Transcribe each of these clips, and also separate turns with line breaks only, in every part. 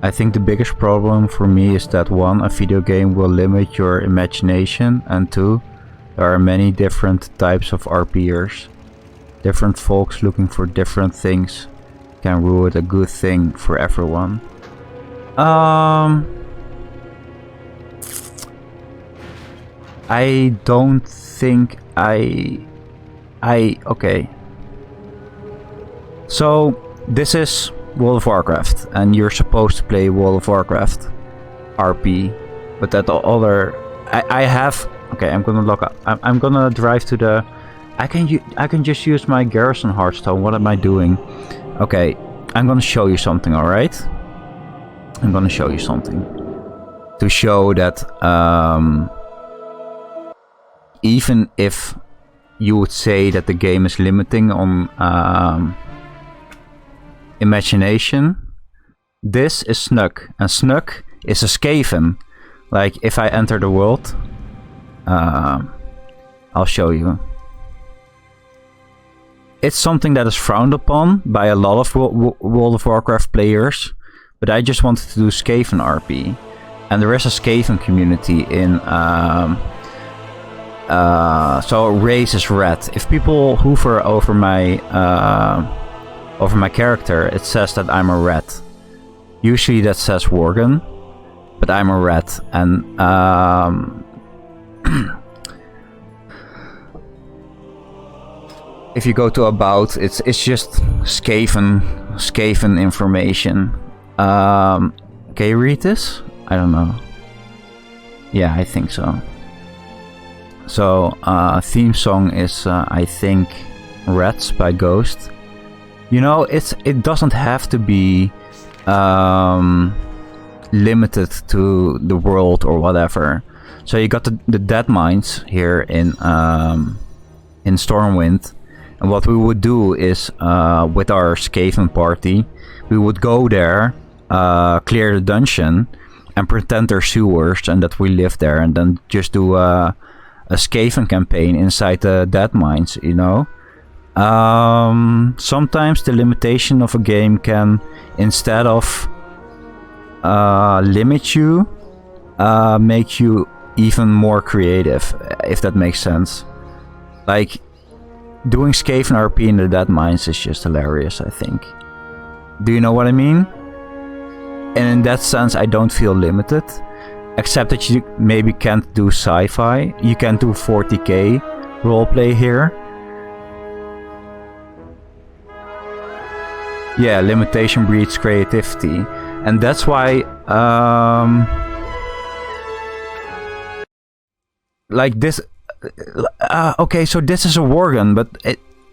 I think the biggest problem for me is that 1, a video game will limit your imagination, and 2, there are many different types of RPers. Different folks looking for different things can ruin a good thing for everyone. I don't think okay. So this is World of Warcraft, and you're supposed to play World of Warcraft RP, but that other I have. Okay, I'm gonna log up. I'm gonna drive to the. I can just use my Garrison Hearthstone. What am I doing? Okay, I'm gonna show you something. All right. I'm gonna show you something to show that even if you would say that the game is limiting on imagination, this is Snug, and Snug is a Skaven. Like, if I enter the world, I'll show you. It's something that is frowned upon by a lot of World of Warcraft players, but I just wanted to do Skaven RP, and there is a Skaven community in. So race is red. If people hover over my character, it says that I'm a red. Usually that says Worgen, but I'm a red, and if you go to about, it's just Skaven information. Can you read this? I don't know. Yeah, I think so. So theme song is I think Rats by Ghost. You know, it doesn't have to be limited to the world or whatever. So you got the Dead Mines here in Stormwind, and what we would do is with our Skaven party, we would go there, clear the dungeon, and pretend they're sewers and that we live there, and then just do a Skaven campaign inside the Dead Mines, you know? Sometimes the limitation of a game can, instead of limit you, make you even more creative, if that makes sense. Like, doing Skaven RP in the Dead Mines is just hilarious, I think. Do you know what I mean? And in that sense, I don't feel limited. Except that you maybe can't do sci-fi. You can do 40k roleplay here. Yeah, limitation breeds creativity. And that's why... like this... okay, so this is a Worgen, but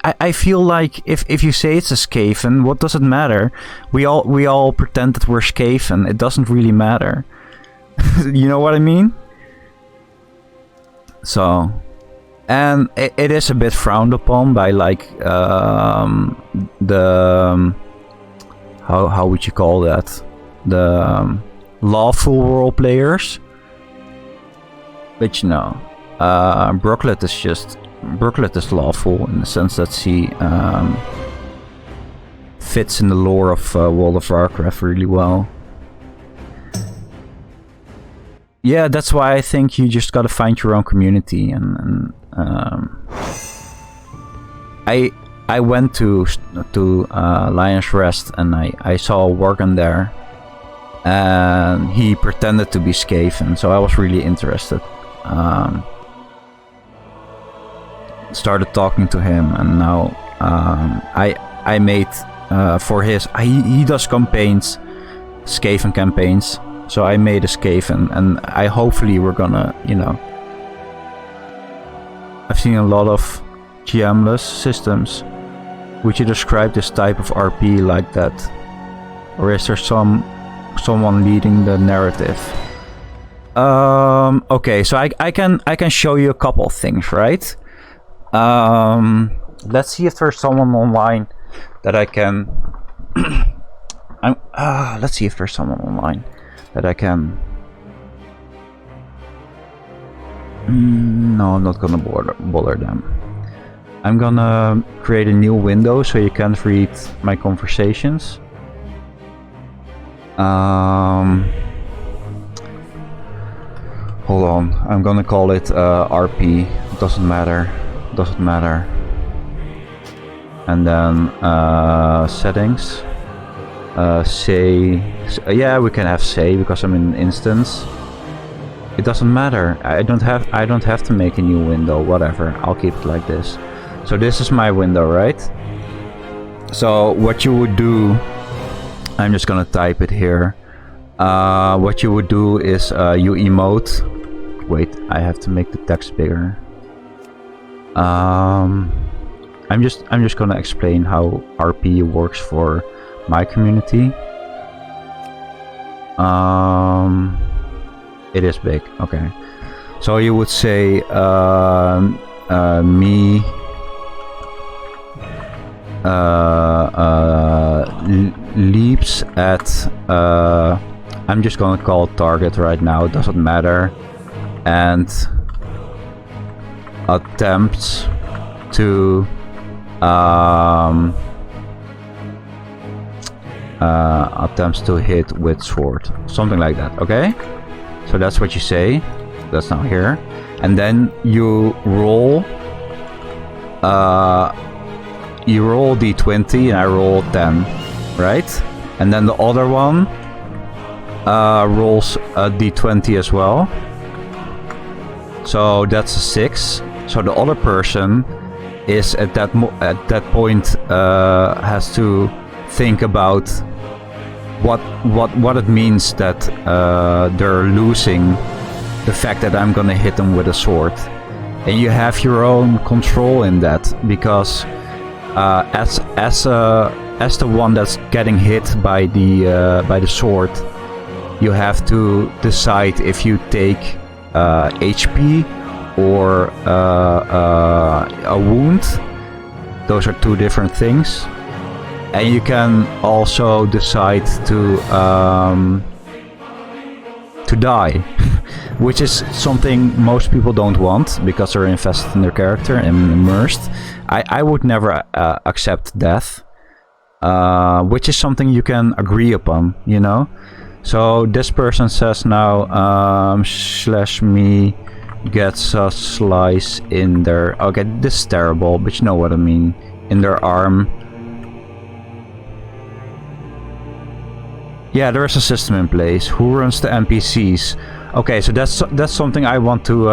I feel like if you say it's a Skaven, what does it matter? We all pretend that we're Skaven. It doesn't really matter. You know what I mean? So, and it is a bit frowned upon by like the how would you call that? The lawful role players. But you know, Brooklet is lawful in the sense that she fits in the lore of World of Warcraft really well. Yeah, that's why I think you just gotta find your own community, and I went to Lion's Rest, and I saw a Worgen there, and he pretended to be Skaven, so I was really interested. Started talking to him, and now I made for his he does campaigns, Skaven campaigns. So I made a Skaven, and hopefully we're gonna, you know... I've seen a lot of GM-less systems. Would you describe this type of RP like that? Or is there someone leading the narrative? Okay, so I can show you a couple of things, right? Let's see if there's someone online that I can... let's see if there's someone online that I can... No, I'm not gonna bother them. I'm gonna create a new window so you can't read my conversations. Hold on, I'm gonna call it RP. Doesn't matter. Doesn't matter. And then settings. Say. Yeah, we can have say because I'm in an instance. It doesn't matter. I don't have to make a new window. Whatever. I'll keep it like this. So this is my window, right? So what you would do, I'm just gonna type it here. What you would do is you emote. Wait, I have to make the text bigger. I'm just gonna explain how RP works for my community. It is big. Okay. So you would say me leaps at I'm just gonna call target right now, it doesn't matter, and attempts to hit with sword, something like that. Okay, so that's what you say. That's now here, and then you roll. You roll d20 and I roll 10, right? And then the other one rolls a d20 as well. So that's a 6. So the other person is at that point has to think about what it means that they're losing the fact that I'm gonna hit them with a sword, and you have your own control in that, because as the one that's getting hit by the sword, you have to decide if you take HP or a wound. Those are two different things, and you can also decide to die, which is something most people don't want because they're invested in their character and immersed. I would never accept death, which is something you can agree upon, you know. So this person says now /me gets a slice in their, okay, this is terrible, but you know what I mean, in their arm. Yeah, there's a system in place. Who runs the NPCs? Okay, so that's something I want to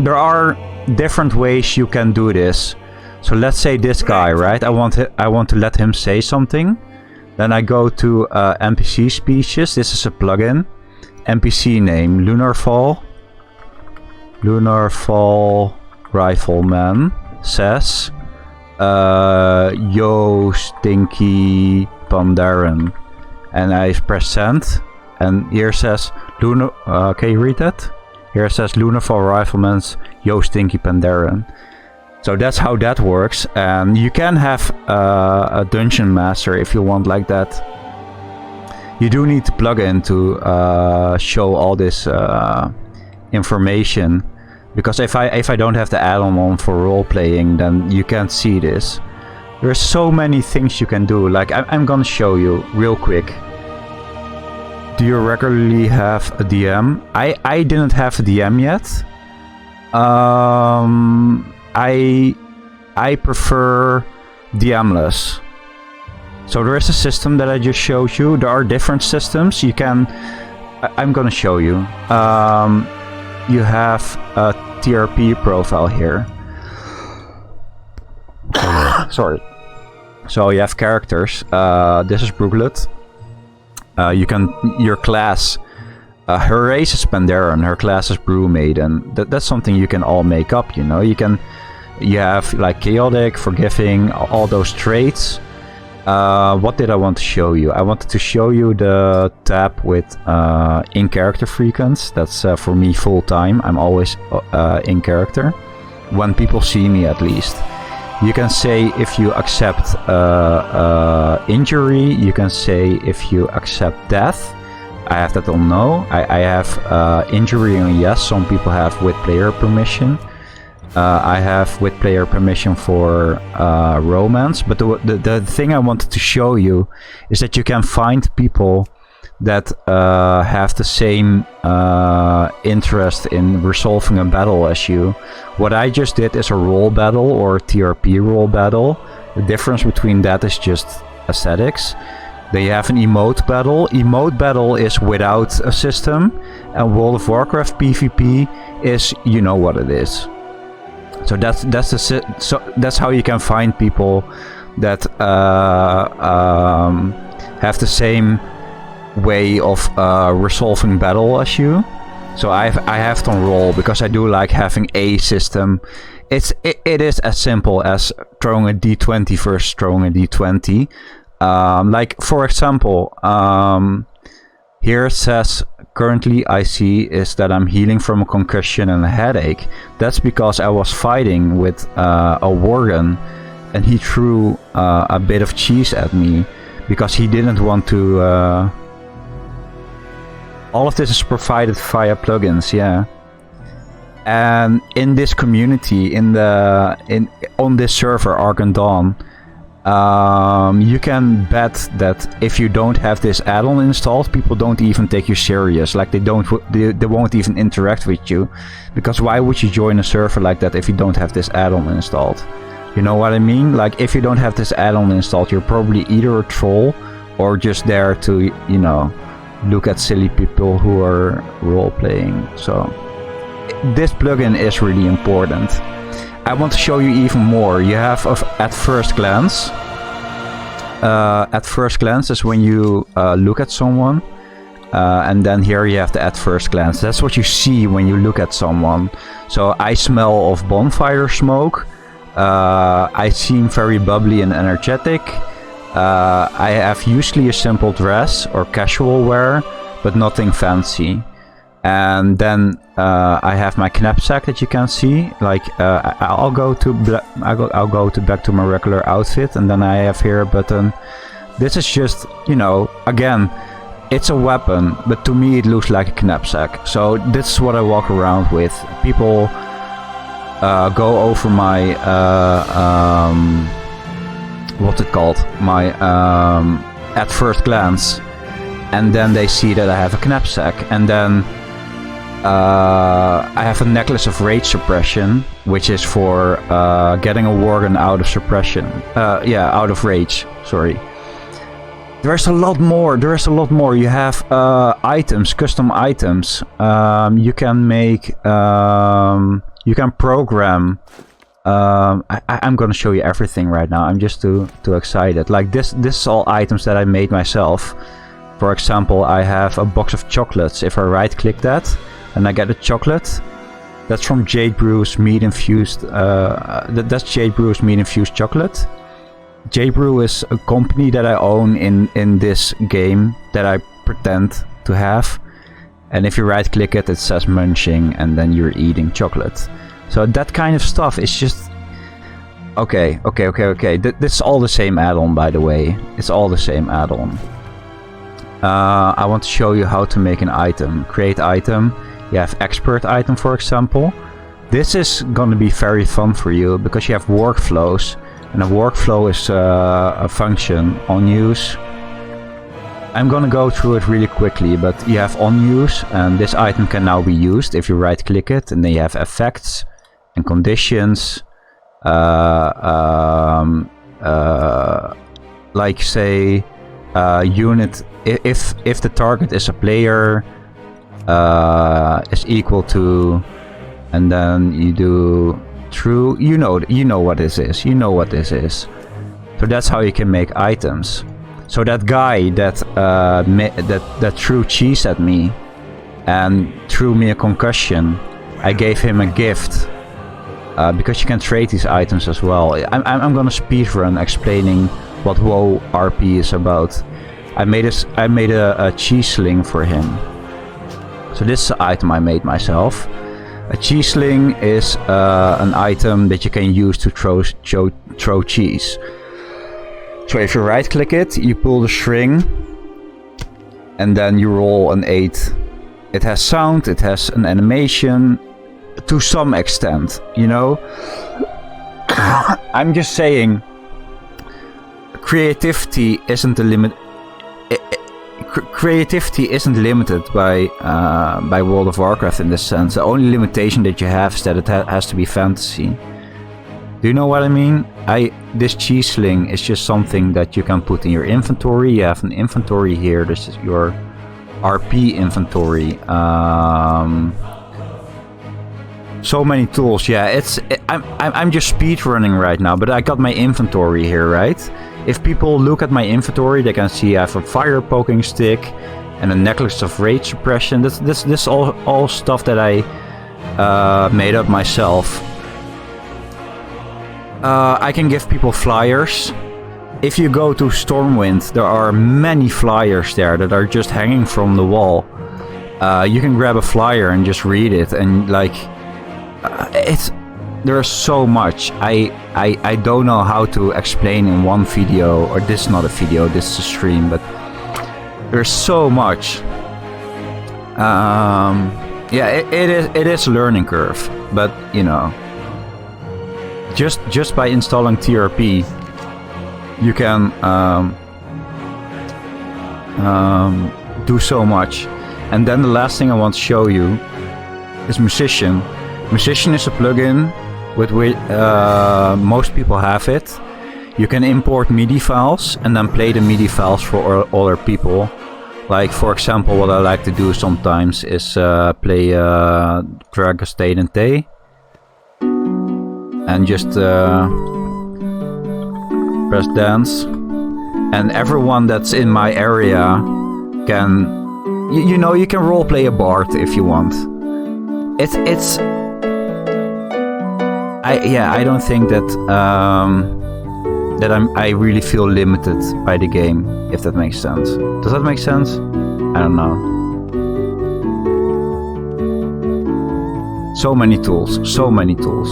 there are different ways you can do this. So let's say this guy, right? I want to let him say something. Then I go to NPC speeches. This is a plugin. NPC name Lunarfall. Lunarfall Rifleman says Yo Stinky Pandaren, and I press send, and here says Luna. Can you read that? Here it says Lunarfall Rifleman's Yo Stinky Pandaren. So that's how that works, and you can have a dungeon master if you want like that. You do need to plug in to show all this information, because if I don't have the add-on on for role playing, then you can't see this. There's so many things you can do. Like I'm gonna show you real quick. Do you regularly have a DM? I didn't have a DM yet. I prefer DMless. So there is a system that I just showed you. There are different systems. You can. I'm gonna show you. You have a TRP profile here. Sorry. So you have characters. This is Brooklet. Your class. Her race is Pandaren. Her class is Brewmaiden. That's something you can all make up. You know. You have like chaotic, forgiving, all those traits. What did I want to show you? I wanted to show you the tab with in character frequency. That's for me full time. I'm always in character. When people see me, at least. You can say if you accept injury. You can say if you accept death. I have that on no. I have injury on yes. Some people have with player permission. I have with player permission for romance. But the thing I wanted to show you is that you can find people that have the same interest in resolving a battle as you. What I just did is a role battle or TRP role battle. The difference between that is just aesthetics. They have an emote battle. Emote battle is without a system, and World of Warcraft PvP is, you know what it is. So that's how you can find people that have the same way of resolving battle as you. So I have it on roll because I do like having a system. It is as simple as throwing a d20 versus throwing a d20. Like for example, here it says currently I see is that I'm healing from a concussion and a headache. That's because I was fighting with a worgen, and he threw a bit of cheese at me because he didn't want to. All of this is provided via plugins, yeah. And in this community, on this server, Argent Dawn, you can bet that if you don't have this add-on installed, people don't even take you serious. Like they won't even interact with you, because why would you join a server like that if you don't have this add-on installed? You know what I mean? Like if you don't have this add-on installed, you're probably either a troll or just there to, you know, look at silly people who are role-playing. So this plugin is really important. I want to show you even more. You have at first glance. At first glance is when you look at someone, and then here you have the at first glance. That's what you see when you look at someone. So I smell of bonfire smoke. I seem very bubbly and energetic. I have usually a simple dress or casual wear, but nothing fancy. And then I have my knapsack that you can see. Like I'll go back to my regular outfit, and then I have here a button. This is just, you know, again, it's a weapon, but to me it looks like a knapsack. So this is what I walk around with. People go over my what's it called? My at first glance, and then they see that I have a knapsack, and then I have a necklace of rage suppression, which is for getting a worgen out of suppression. Out of rage. Sorry. There's a lot more. You have items, custom items. You can make. You can program. I'm gonna show you everything right now. I'm just too excited. Like this is all items that I made myself. For example, I have a box of chocolates. If I right click that and I get a chocolate, that's from Jade Brew's meat infused. That's Jade Brew's meat infused chocolate. Jade Brew is a company that I own in this game that I pretend to have. And if you right click it, it says munching, and then you're eating chocolate. So that kind of stuff is just... Okay. This is all the same add-on, by the way. It's all the same add-on. I want to show you how to make an item. Create item. You have expert item, for example. This is going to be very fun for you because you have workflows. And a workflow is a function on use. I'm going to go through it really quickly, but you have on use, and this item can now be used if you right click it, and then you have effects and conditions. Like say unit, if the target is a player, is equal to, and then you do true. You know what this is. So that's how you can make items. So that guy that threw cheese at me and threw me a concussion, I gave him a gift because you can trade these items as well. I'm gonna speedrun explaining what WoW RP is about. I made a cheese sling for him. So this is an item I made myself. A cheese sling is an item that you can use to throw cheese. So if you right click it, you pull the string, and then you roll an 8. It has sound, it has an animation, to some extent, you know. I'm just saying, creativity isn't the limit. Creativity isn't limited by World of Warcraft in this sense. The only limitation that you have is that it has to be fantasy. Do you know what I mean? This cheese sling is just something that you can put in your inventory. You have an inventory here. This is your RP inventory. So many tools. Yeah, I'm just speedrunning right now, but I got my inventory here, right? If people look at my inventory, they can see I have a fire poking stick and a necklace of rage suppression. This all stuff that I made up myself. I can give people flyers. If you go to Stormwind, there are many flyers there that are just hanging from the wall. You can grab a flyer and just read it, and like, there's so much. I don't know how to explain in one video, or this is not a video, this is a stream, but there's so much. Yeah, it is a learning curve, but you know, just by installing TRP, you can do so much. And then the last thing I want to show you is Musician. Musician is a plugin with which most people have it. You can import MIDI files and then play the MIDI files for other people. Like, for example, what I like to do sometimes is play Dragon State and Tay and just press dance, and everyone that's in my area can, you know, you can roleplay a bard if you want. It's I don't think that I really feel limited by the game, if that makes sense. Does that make sense? I don't know. So many tools, so many tools.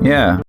Yeah.